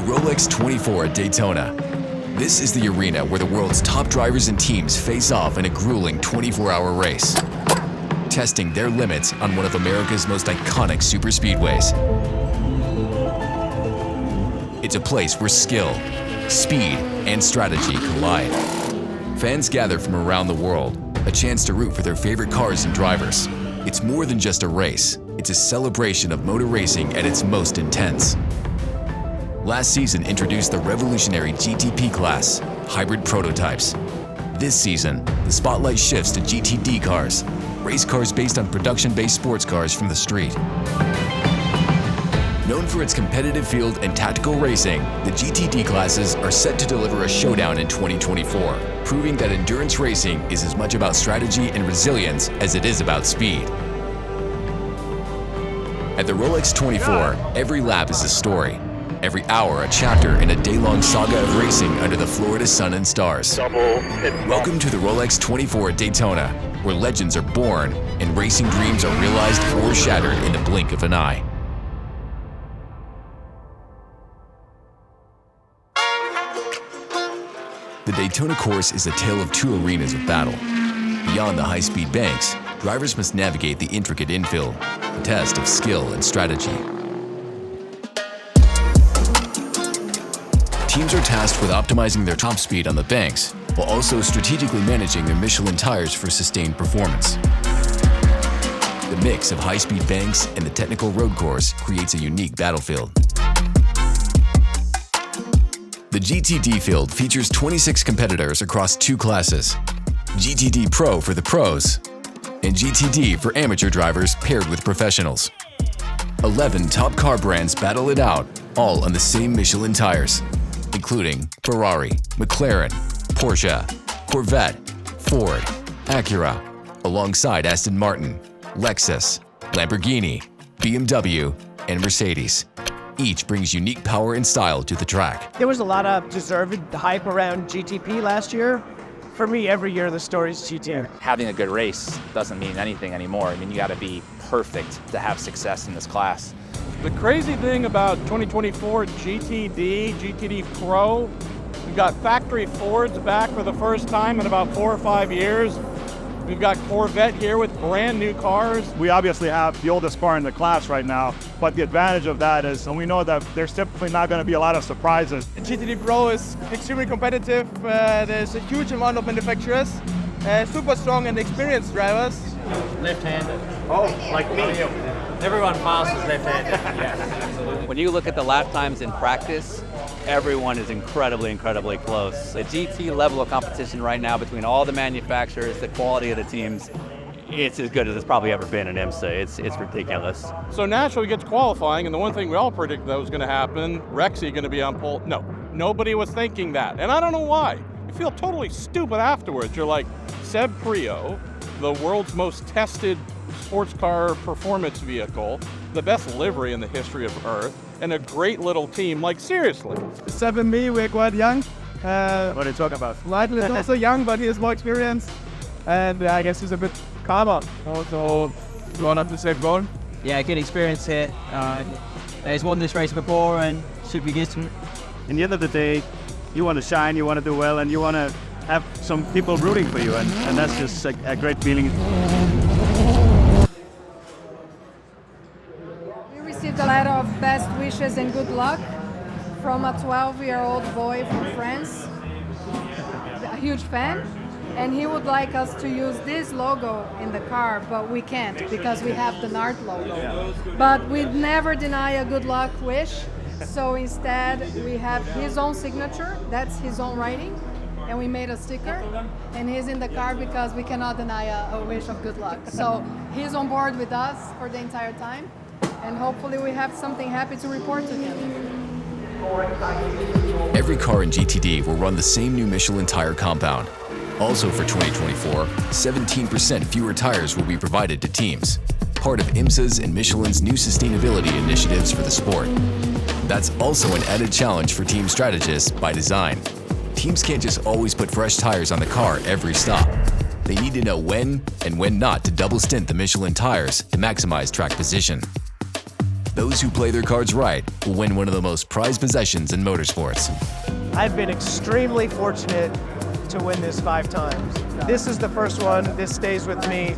Rolex 24 at Daytona. This is the arena where the world's top drivers and teams face off in a grueling 24-hour race, testing their limits on one of America's most iconic superspeedways. It's a place where skill, speed, and strategy collide. Fans gather from around the world, a chance to root for their favorite cars and drivers. It's more than just a race. It's a celebration of motor racing at its most intense. Last season introduced the revolutionary GTD Class, hybrid prototypes. This season, the spotlight shifts to GTD cars, race cars based on production-based sports cars from the street. Known for its competitive field and tactical racing, the GTD classes are set to deliver a showdown in 2024, proving that endurance racing is as much about strategy and resilience as it is about speed. At the Rolex 24, every lap is a story. Every hour a chapter in a day-long saga of racing under the Florida sun and stars. Welcome to the Rolex 24 at Daytona, where legends are born and racing dreams are realized or shattered in the blink of an eye. The Daytona course is a tale of two arenas of battle. Beyond the high-speed banks, drivers must navigate the intricate infield, a test of skill and strategy. Teams are tasked with optimizing their top speed on the banks, while also strategically managing their Michelin tires for sustained performance. The mix of high-speed banks and the technical road course creates a unique battlefield. The GTD field features 26 competitors across two classes, GTD Pro for the pros, and GTD for amateur drivers paired with professionals. 11 top car brands battle it out, all on the same Michelin tires, including Ferrari, McLaren, Porsche, Corvette, Ford, Acura, alongside Aston Martin, Lexus, Lamborghini, BMW, and Mercedes. Each brings unique power and style to the track. There was a lot of deserved hype around GTP last year. For me, every year the story's GTR. Having a good race doesn't mean anything anymore. I mean, you got to be perfect to have success in this class. The crazy thing about 2024 GTD Pro, we've got factory Fords back for the first time in about 4 or 5 years. We've got Corvette here with brand new cars. We obviously have the oldest car in the class right now, but the advantage of that is, and we know that there's typically not going to be a lot of surprises. GTD Pro is extremely competitive. There's a huge amount of manufacturers, super strong and experienced drivers. Left-handed. Oh, like me. Everyone fast is left-handed. Yeah, absolutely. When you look at the lap times in practice, everyone is incredibly close. The GT level of competition right now between all the manufacturers, the quality of the teams, it's as good as it's probably ever been in IMSA. It's ridiculous. So naturally we get to qualifying, and the one thing we all predicted that was going to happen, Rexy going to be on pole. No, nobody was thinking that, and I don't know why. You feel totally stupid afterwards. You're like, Seb Prio, the world's most tested sports car performance vehicle, the best livery in the history of Earth, and a great little team. Like, seriously. Seb and me, we're quite young. What are you talking about? Lytle is also young, but he has more experience. And I guess he's a bit calmer. Also, going up the safe goal. Yeah, good experience here. He's won this race before and should be good to it. In the end of the day, you want to shine, you want to do well, and you want to have some people rooting for you, and that's just a great feeling. Received a letter of best wishes and good luck from a 12-year-old boy from France, a huge fan, and he would like us to use this logo in the car, but we can't because we have the NART logo. But we'd never deny a good luck wish, so instead we have his own signature, that's his own writing, and we made a sticker, and he's in the car because we cannot deny a wish of good luck. So he's on board with us for the entire time. And hopefully we have something happy to report to him. Every car in GTD will run the same new Michelin tire compound. Also for 2024, 17% fewer tires will be provided to teams, part of IMSA's and Michelin's new sustainability initiatives for the sport. That's also an added challenge for team strategists by design. Teams can't just always put fresh tires on the car every stop. They need to know when and when not to double stint the Michelin tires to maximize track position. those who play their cards right will win one of the most prized possessions in motorsports. I've been extremely fortunate to win this 5 times. This is the first one. This stays with me.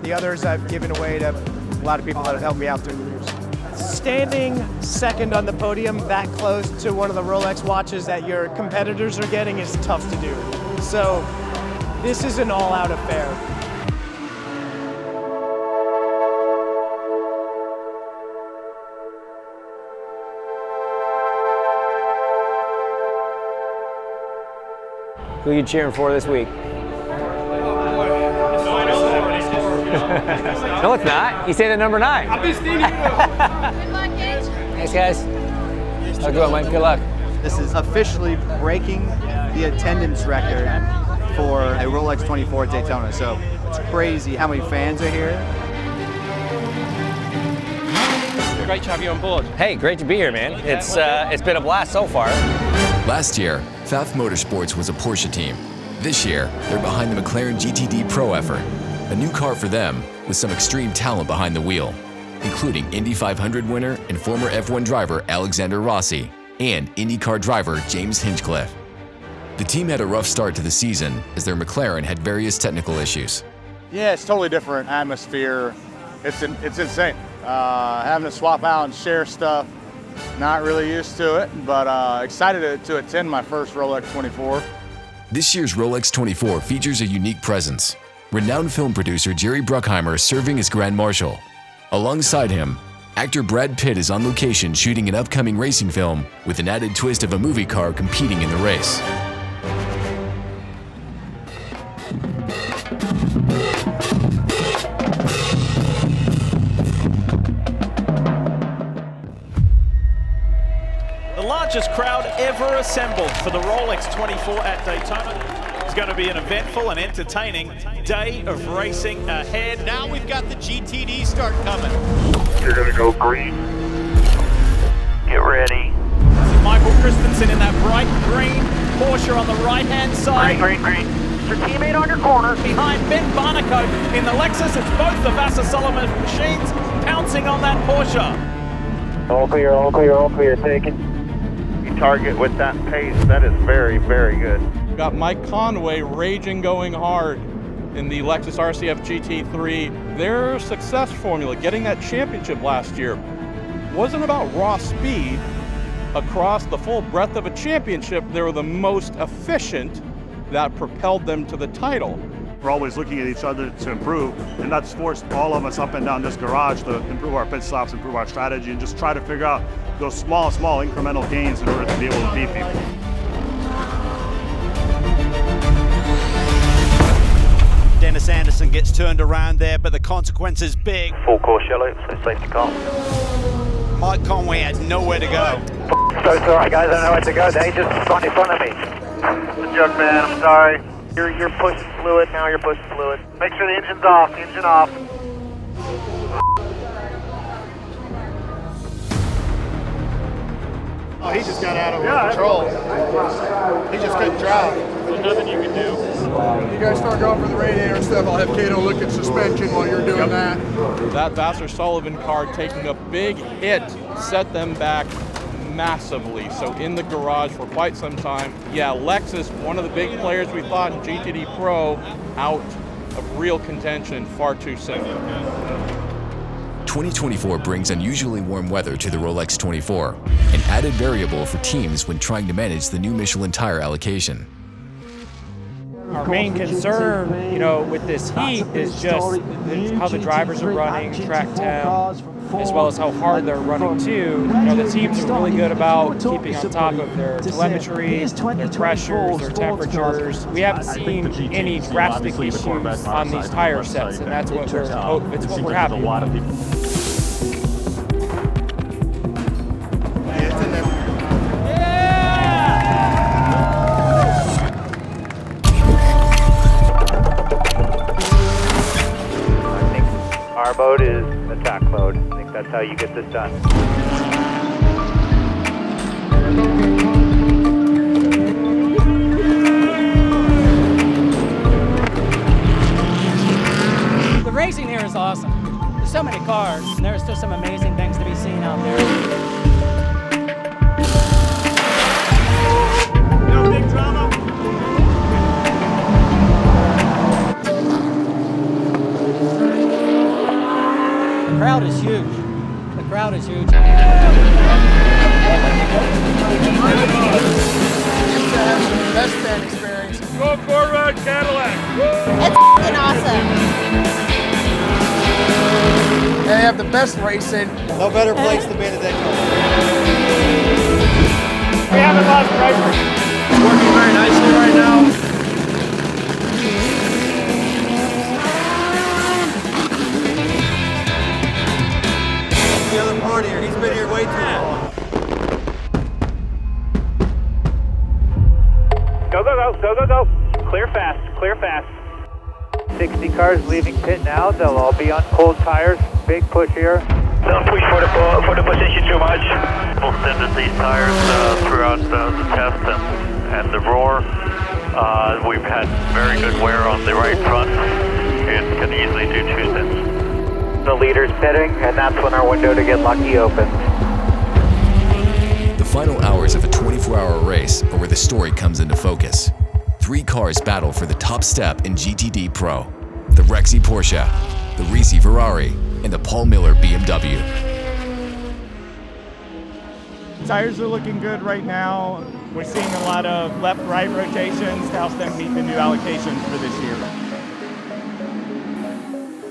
The others I've given away to a lot of people that have helped me out through the years. Standing second on the podium that close to one of the Rolex watches that your competitors are getting is tough to do. So this is an all-out affair. Who are you cheering for this week? No, it's not. You say the number 9. I'm just standing Thanks, guys. Have a good one, Mike. Good luck. This is officially breaking the attendance record for a Rolex 24 at Daytona. So it's crazy how many fans are here. Great to have you on board. Hey, great to be here, man. It's been a blast so far. Last year, Pfaff Motorsports was a Porsche team. This year, they're behind the McLaren GTD Pro effort, a new car for them with some extreme talent behind the wheel, including Indy 500 winner and former F1 driver Alexander Rossi and IndyCar driver James Hinchcliffe. The team had a rough start to the season as their McLaren had various technical issues. Yeah, it's totally different atmosphere. It's insane. Having to swap out and share stuff, not really used to it, but excited to attend my first Rolex 24. This year's Rolex 24 features a unique presence. Renowned film producer Jerry Bruckheimer serving as Grand Marshal. Alongside him, actor Brad Pitt is on location shooting an upcoming racing film with an added twist of a movie car competing in the race. The largest crowd ever assembled for the Rolex 24 at Daytona. It's going to be an eventful and entertaining day of racing ahead. Now we've got the GTD start coming. You're going to go green. Get ready. Michael Christensen in that bright green Porsche on the right-hand side. Green. Your teammate on your corner. Behind Ben Barnicoat in the Lexus. It's both the Vassar Solomon machines pouncing on that Porsche. All clear, taken. You target with that pace, that is very, very good. Got Mike Conway raging, going hard in the Lexus RCF GT3. Their success formula, getting that championship last year, wasn't about raw speed. Across the full breadth of a championship, they were the most efficient. That propelled them to the title. We're always looking at each other to improve, and that's forced all of us up and down this garage to improve our pit stops, improve our strategy, and just try to figure out those small incremental gains in order to be able to beat people. Dennis Anderson gets turned around there, but the consequence is big. Full course yellow, so safety car. Mike Conway had nowhere to go. So sorry guys, I don't know where to go. They just got in front of me. The jug man, I'm sorry. You're pushing fluid, now you're pushing fluid. Make sure the engine's off, engine off. Oh, he just got out of control. He just couldn't drive. There's nothing you can do. You guys start going for the radiator and stuff, I'll have Cato look at suspension while you're doing that. That Vassar Sullivan car taking a big hit set them back massively. So in the garage for quite some time. Yeah, Lexus, one of the big players we thought in GTD Pro, out of real contention far too soon. 2024 brings unusually warm weather to the Rolex 24, an added variable for teams when trying to manage the new Michelin tire allocation. Our main concern, with this heat is just how the drivers are running, track temp, as well as how hard they're running too. The teams are really good about keeping on top of their telemetry, their pressures, their temperatures. We haven't seen any drastic issues on these tire sets, and that's what we're happy with. Our mode is attack mode. I think that's how you get this done. The racing here is awesome. There's so many cars, and there are still some amazing things to be seen out there. The crowd is huge. Best fan experience. Go Corvette Cadillac! It's f***ing awesome. And they have the best racing. No better place to be in the Daytona. We haven't lost driver. It's working very nicely right now. The other partier, he's been here way too long. Go, go, go, go, go, go. Clear fast, clear fast. 60 cars leaving pit now. They'll all be on cold tires. Big push here. Don't push for the position too much. We'll extended these tires throughout the test and the roar. We've had very good wear on the right front. It can easily do 2 stints. The leader's pitting, and that's when our window to get lucky opens. The final hours of a 24-hour race are where the story comes into focus. 3 cars battle for the top step in GTD Pro: the Rexy Porsche, the Risi Ferrari, and the Paul Miller BMW. Tires are looking good right now. We're seeing a lot of left-right rotations to help them meet the new allocations for this year.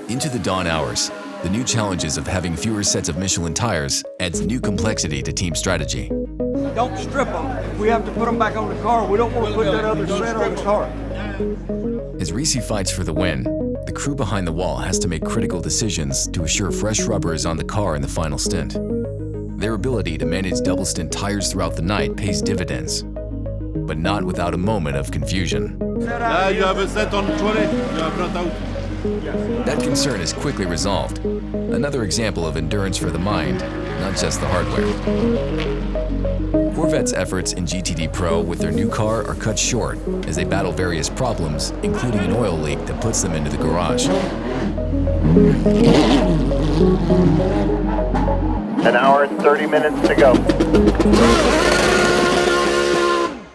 Into the dawn hours, the new challenges of having fewer sets of Michelin tires adds new complexity to team strategy. Don't strip them. If we have to put them back on the car, we don't want to put that other set on the car. As Risi fights for the win, the crew behind the wall has to make critical decisions to assure fresh rubber is on the car in the final stint. Their ability to manage double stint tires throughout the night pays dividends, but not without a moment of confusion. You have a set on 20, you have not out. That concern is quickly resolved. Another example of endurance for the mind, not just the hardware. Corvette's efforts in GTD Pro with their new car are cut short as they battle various problems, including an oil leak that puts them into the garage. An hour and 30 minutes to go.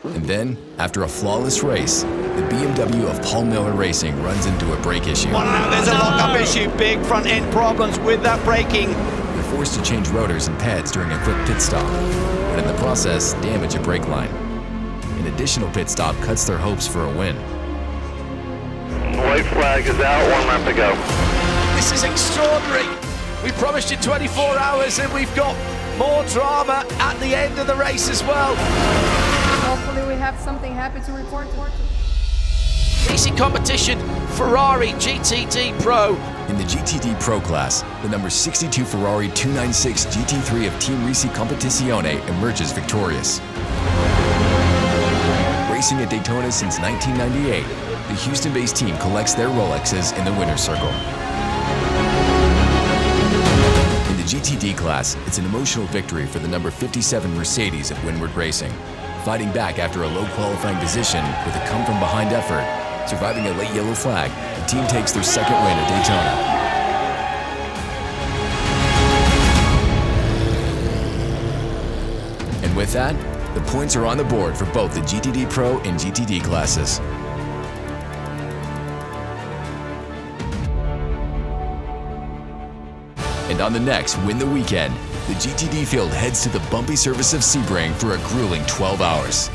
And then, after a flawless race, the BMW of Paul Miller Racing runs into a brake issue. There's a lock-up issue, big front-end problems with that braking. They're forced to change rotors and pads during a quick pit stop, but in the process, damage a brake line. An additional pit stop cuts their hopes for a win. The white flag is out, 1 lap to go. This is extraordinary. We promised you 24 hours and we've got more drama at the end of the race as well. Hopefully we have something happy to report. Racing competition, Ferrari GTD Pro. In the GTD Pro class, the number 62 Ferrari 296 GT3 of Team Risi Competizione emerges victorious. Racing at Daytona since 1998, the Houston-based team collects their Rolexes in the winner's circle. In the GTD class, it's an emotional victory for the number 57 Mercedes at Windward Racing. Fighting back after a low qualifying position with a come-from-behind effort, surviving a late yellow flag, the team takes their second win at Daytona. And with that, the points are on the board for both the GTD Pro and GTD classes. And on the next Win the Weekend, the GTD field heads to the bumpy surface of Sebring for a grueling 12 hours.